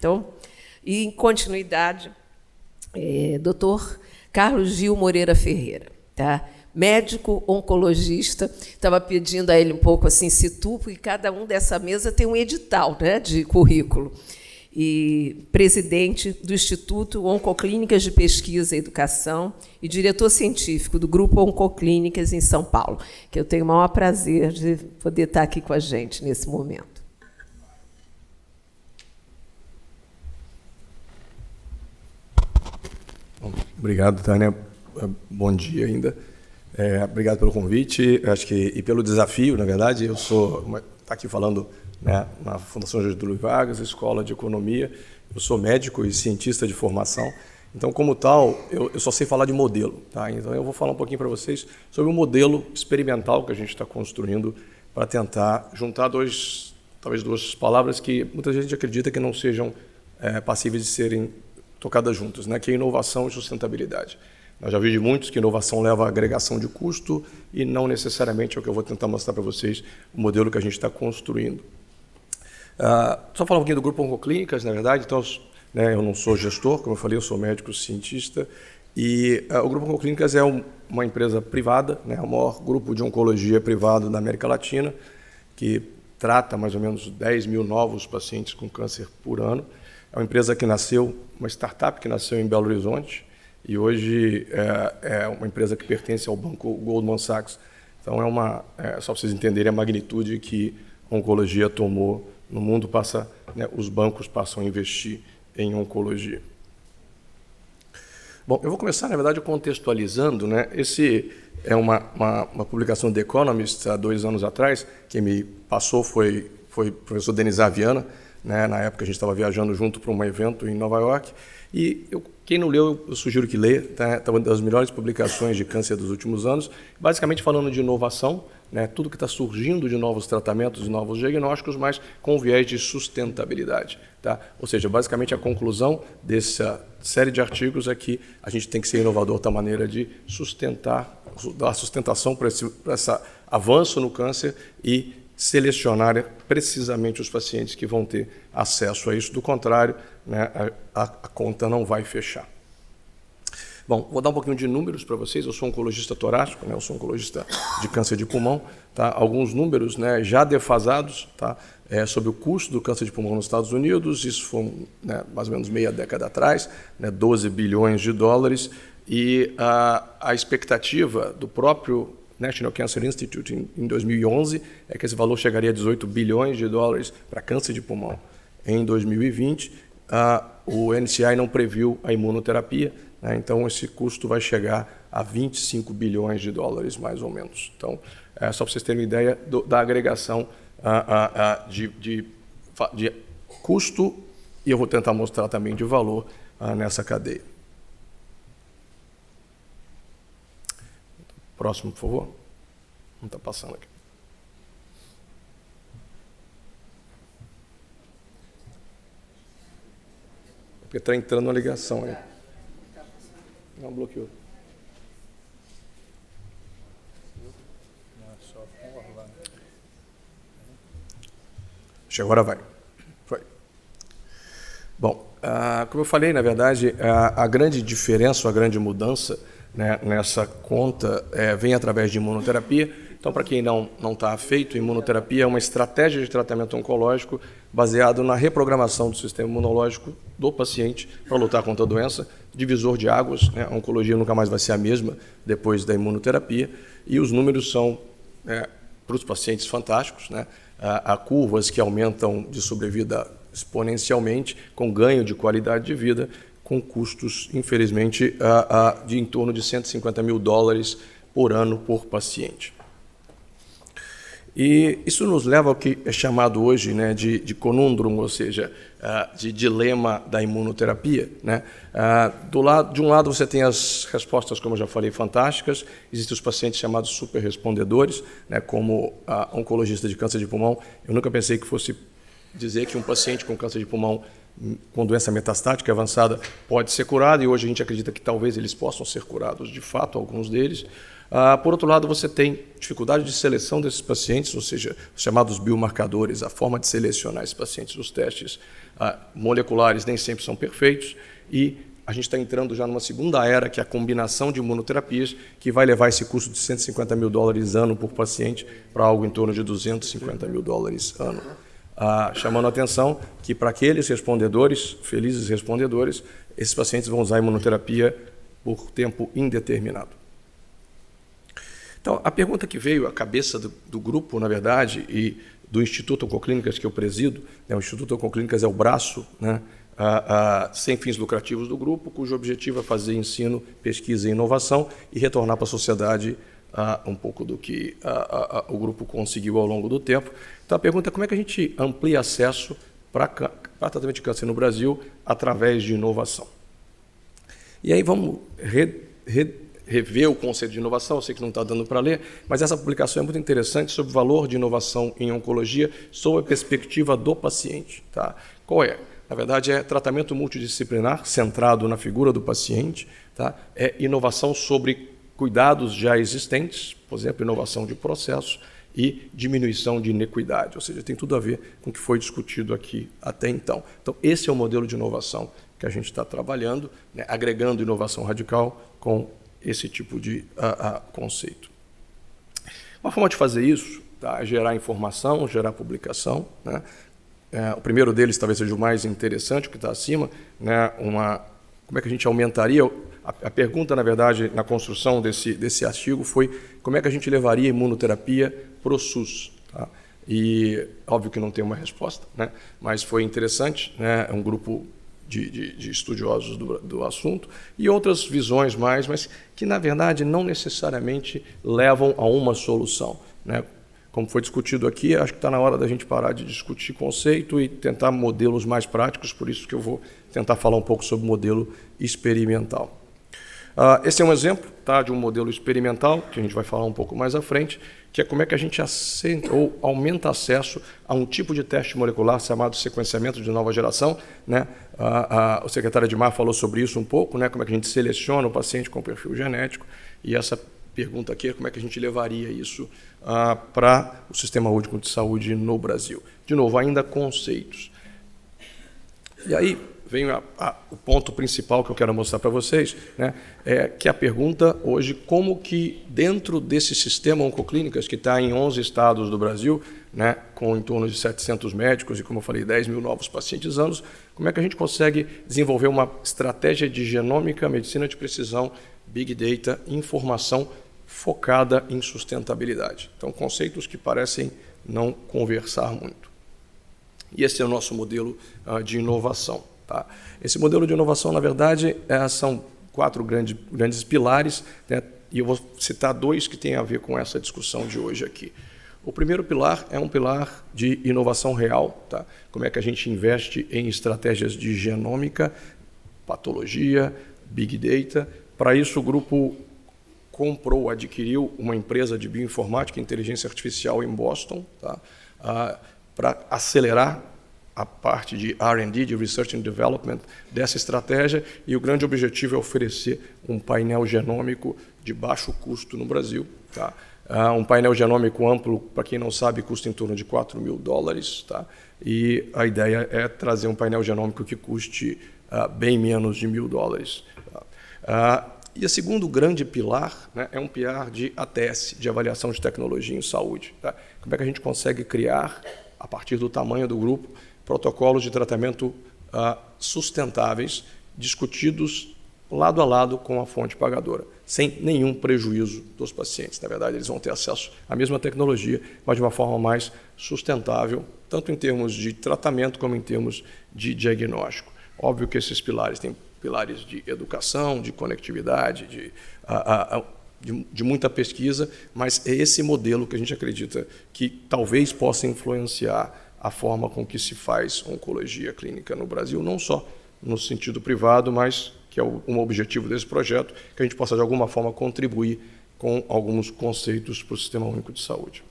Então, e em continuidade, Dr. Carlos Gil Moreira Ferreira, tá? Médico oncologista, estava pedindo a ele um pouco assim, situ, porque cada um dessa mesa tem um edital, né, de currículo. E presidente do Instituto Oncoclínicas de Pesquisa e Educação e diretor científico do Grupo Oncoclínicas em São Paulo, que eu tenho o maior prazer de poder estar aqui com a gente nesse momento. Obrigado, Tânia. Bom dia ainda. Obrigado pelo convite, acho que e pelo desafio, na verdade. Eu estou aqui falando, né, na Fundação Getúlio Vargas, Escola de Economia. Eu sou médico e cientista de formação, então, como tal, eu só sei falar de modelo. Tá? Então, eu vou falar um pouquinho para vocês sobre o modelo experimental que a gente está construindo para tentar juntar talvez duas palavras que muita gente acredita que não sejam passíveis de serem tocadas juntas, né, que é inovação e sustentabilidade. Nós já vimos de muitos que inovação leva à agregação de custo e não necessariamente é o que eu vou tentar mostrar para vocês, o modelo que a gente está construindo. Só falar um pouquinho do Grupo Oncoclínicas, na verdade. Então, né, eu não sou gestor, como eu falei, eu sou médico cientista. E o Grupo Oncoclínicas é uma empresa privada, né, o maior grupo de oncologia privado da América Latina, que trata mais ou menos 10 mil novos pacientes com câncer por ano. É uma empresa que nasceu, uma startup que nasceu em Belo Horizonte, e hoje é uma empresa que pertence ao banco Goldman Sachs. Então, só para vocês entenderem a magnitude que a oncologia tomou no mundo, né, os bancos passam a investir em oncologia. Bom, eu vou começar, na verdade, contextualizando, né? Esse é uma publicação do The Economist, há 2 anos atrás. Quem me passou foi o professor Denis Aviana, né? Na época, a gente estava viajando junto para um evento em Nova York. E quem não leu, eu sugiro que leia, tá? Uma das melhores publicações de câncer dos últimos anos, basicamente falando de inovação, né? Tudo que está surgindo de novos tratamentos e novos diagnósticos, mas com viés de sustentabilidade. Tá? Ou seja, basicamente a conclusão dessa série de artigos é que a gente tem que ser inovador da maneira de dar sustentação para esse avanço no câncer e selecionar precisamente os pacientes que vão ter acesso a isso. Do contrário, né, a conta não vai fechar. Bom, vou dar um pouquinho de números para vocês. Eu sou oncologista torácico, né, eu sou oncologista de câncer de pulmão. Tá? Alguns números, né, já defasados, tá, sobre o custo do câncer de pulmão nos Estados Unidos. Isso foi, né, mais ou menos meia década atrás, né, 12 bilhões de dólares. E a expectativa do próprio National Cancer Institute em 2011 é que esse valor chegaria a 18 bilhões de dólares para câncer de pulmão. Em 2020, o NCI não previu a imunoterapia, né, então esse custo vai chegar a 25 bilhões de dólares, mais ou menos. Então, só para vocês terem uma ideia da agregação de custo, e eu vou tentar mostrar também de valor nessa cadeia. Próximo, por favor. Não está passando aqui. Porque está entrando uma ligação aí. Não, bloqueou. Acho que agora vai. Foi. Bom, como eu falei, na verdade, a grande diferença, a grande mudança, né, nessa conta vem através de imunoterapia. Então, para quem não está afeito, imunoterapia é uma estratégia de tratamento oncológico baseado na reprogramação do sistema imunológico do paciente para lutar contra a doença, divisor de águas, né? A oncologia nunca mais vai ser a mesma depois da imunoterapia, e os números são, para os pacientes, fantásticos, né? Há curvas que aumentam de sobrevida exponencialmente, com ganho de qualidade de vida, com custos, infelizmente, de em torno de 150 mil dólares por ano por paciente. E isso nos leva ao que é chamado hoje, né, de conundrum, ou seja, de dilema da imunoterapia, né? De um lado você tem as respostas, como eu já falei, fantásticas. Existem os pacientes chamados superrespondedores, né, como oncologista de câncer de pulmão. Eu nunca pensei que fosse dizer que um paciente com câncer de pulmão com doença metastática avançada pode ser curado, e hoje a gente acredita que talvez eles possam ser curados, de fato, alguns deles. Por outro lado, você tem dificuldade de seleção desses pacientes, ou seja, os chamados biomarcadores, a forma de selecionar esses pacientes. Os testes moleculares nem sempre são perfeitos e a gente está entrando já numa segunda era, que é a combinação de imunoterapias, que vai levar esse custo de $150 mil ano por paciente para algo em torno de $250 mil ano. Chamando a atenção que para aqueles respondedores, felizes respondedores, esses pacientes vão usar imunoterapia por tempo indeterminado. Então, a pergunta que veio à cabeça do grupo, na verdade, e do Instituto Oncoclínicas que eu presido, né, o Instituto Oncoclínicas é o braço, né, sem fins lucrativos do grupo, cujo objetivo é fazer ensino, pesquisa e inovação e retornar para a sociedade um pouco do que o grupo conseguiu ao longo do tempo. Então, a pergunta é como é que a gente amplia acesso para tratamento de câncer no Brasil através de inovação. E aí vamos rever o conceito de inovação, eu sei que não está dando para ler, mas essa publicação é muito interessante sobre o valor de inovação em oncologia sob a perspectiva do paciente. Tá? Qual é? Na verdade, é tratamento multidisciplinar centrado na figura do paciente, tá? É inovação sobre cuidados já existentes, por exemplo, inovação de processos e diminuição de inequidade, ou seja, tem tudo a ver com o que foi discutido aqui até então. Então, esse é o modelo de inovação que a gente está trabalhando, né, agregando inovação radical com esse tipo de conceito. Uma forma de fazer isso, tá, é gerar informação, gerar publicação, né? O primeiro deles talvez seja o mais interessante, o que está acima, né? Como é que a gente aumentaria? A pergunta, na verdade, na construção desse artigo foi como é que a gente levaria a imunoterapia para o SUS. Tá? E óbvio que não tem uma resposta, né? Mas foi interessante, né? Um grupo de estudiosos do assunto e outras visões mas que, na verdade, não necessariamente levam a uma solução, né? Como foi discutido aqui, acho que está na hora da gente parar de discutir conceito e tentar modelos mais práticos, por isso que eu vou tentar falar um pouco sobre modelo experimental. Esse é um exemplo, tá, de um modelo experimental, que a gente vai falar um pouco mais à frente, que é como é que a gente aumenta acesso a um tipo de teste molecular chamado sequenciamento de nova geração, né? O secretário Edmar falou sobre isso um pouco, né? Como é que a gente seleciona o paciente com perfil genético, e essa pergunta aqui é como é que a gente levaria isso para o Sistema Único de Saúde no Brasil. De novo, ainda conceitos. E aí vem o ponto principal que eu quero mostrar para vocês, né, que é a pergunta hoje como que dentro desse sistema Oncoclínicas, que está em 11 estados do Brasil, né, com em torno de 700 médicos e, como eu falei, 10 mil novos pacientes anos, como é que a gente consegue desenvolver uma estratégia de genômica, medicina de precisão, Big Data, informação focada em sustentabilidade. Então, conceitos que parecem não conversar muito. E esse é o nosso modelo de inovação. Tá? Esse modelo de inovação, na verdade, são 4 grandes pilares, né? E eu vou citar 2 que têm a ver com essa discussão de hoje aqui. O primeiro pilar é um pilar de inovação real. Tá? Como é que a gente investe em estratégias de genômica, patologia, Big Data. Para isso, o grupo adquiriu uma empresa de bioinformática e inteligência artificial em Boston, tá? Para acelerar a parte de R&D, de Research and Development, dessa estratégia, e o grande objetivo é oferecer um painel genômico de baixo custo no Brasil. Tá? Um painel genômico amplo, para quem não sabe, custa em torno de $4 mil, tá? E a ideia é trazer um painel genômico que custe bem menos de $1.000. Tá? E o segundo grande pilar, né, é um pilar de ATS, de avaliação de tecnologia em saúde. Tá? Como é que a gente consegue criar, a partir do tamanho do grupo, protocolos de tratamento sustentáveis, discutidos lado a lado com a fonte pagadora, sem nenhum prejuízo dos pacientes. Na verdade, eles vão ter acesso à mesma tecnologia, mas de uma forma mais sustentável, tanto em termos de tratamento como em termos de diagnóstico. Óbvio que esses pilares têm pilares de educação, de conectividade, de muita pesquisa, mas é esse modelo que a gente acredita que talvez possa influenciar a forma com que se faz oncologia clínica no Brasil, não só no sentido privado, mas que é um objetivo desse projeto, que a gente possa, de alguma forma, contribuir com alguns conceitos para o Sistema Único de Saúde.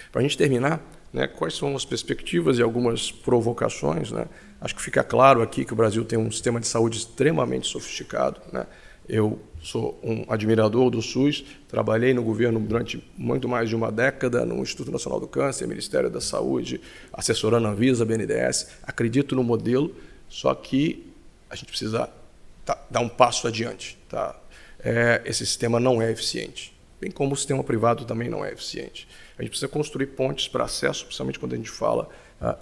Para a gente terminar, né, quais são as perspectivas e algumas provocações, né? Acho que fica claro aqui que o Brasil tem um sistema de saúde extremamente sofisticado, né? Eu sou um admirador do SUS, trabalhei no governo durante muito mais de uma década, no Instituto Nacional do Câncer, Ministério da Saúde, assessorando a Anvisa, a BNDES. Acredito no modelo, só que a gente precisa dar um passo adiante. Tá? Esse sistema não é eficiente, bem como o sistema privado também não é eficiente. A gente precisa construir pontes para acesso, principalmente quando a gente fala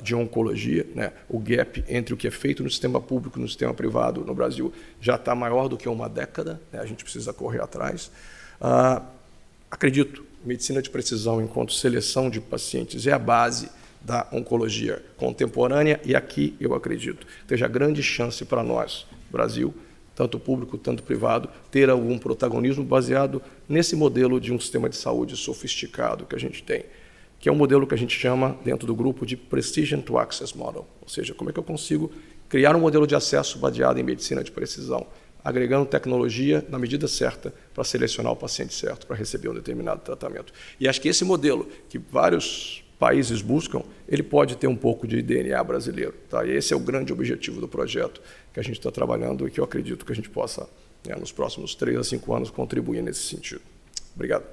de oncologia, né? O gap entre o que é feito no sistema público e no sistema privado no Brasil já está maior do que uma década, né? A gente precisa correr atrás. Acredito, medicina de precisão enquanto seleção de pacientes é a base da oncologia contemporânea e aqui eu acredito esteja grande chance para nós, Brasil, tanto público, tanto privado, ter algum protagonismo baseado nesse modelo de um sistema de saúde sofisticado que a gente tem, que é um modelo que a gente chama, dentro do grupo, de Precision to Access Model. Ou seja, como é que eu consigo criar um modelo de acesso baseado em medicina de precisão, agregando tecnologia na medida certa para selecionar o paciente certo, para receber um determinado tratamento. E acho que esse modelo, que vários países buscam, ele pode ter um pouco de DNA brasileiro. Tá? E esse é o grande objetivo do projeto que a gente está trabalhando e que eu acredito que a gente possa, nos próximos 3 a 5 anos, contribuir nesse sentido. Obrigado.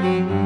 Música